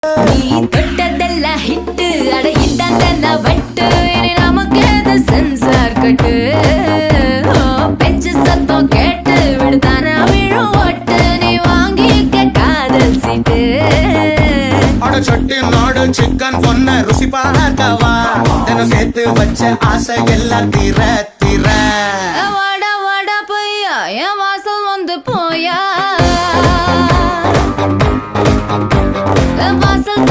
நீ தொட்டதெல்லாம் ஹிட்டு அட ஹிட்டான வட்டு இனி நமக்கு எது சென்சார் கட்டு பெஞ்சு சத்தம் கேட்டு விடுதானா விழும் ஓட்டு நீ வாங்கிக்க காதல் சீட்டு அட சட்டி நாடு சிக்கன் பொண்ண ருசி பார்க்கவா தினம் சேர்த்து வச்ச ஆசை எல்லாம் தீர தீர வாடா வாடா பையா என் வாசல் வந்து போயா வாசல்